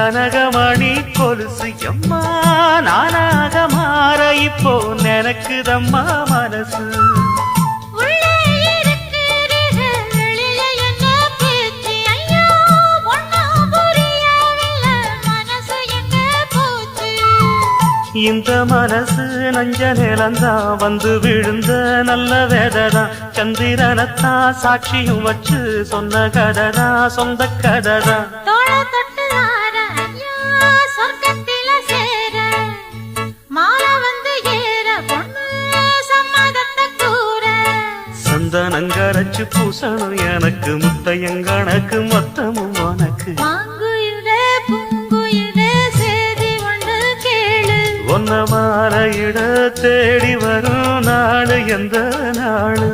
கனகமணி கொலுசு எம்மா நானாக மாற இப்போ நினைக்குதம்மா மனசு. இந்த மனசு நஞ்ச நிலந்தான் வந்து விழுந்த நல்ல வேததான். சந்திரனத்தான் சாட்சியும் வச்சு சொன்ன கததான் சொந்த கததான். சந்தனங்கரைச்சு பூசணும் எனக்கு முத்தையங்கணக்கு மொத்தமும் உனக்கு. ஒன்ன மாலையிட தேடி வரும் நாடு எந்த நாடு.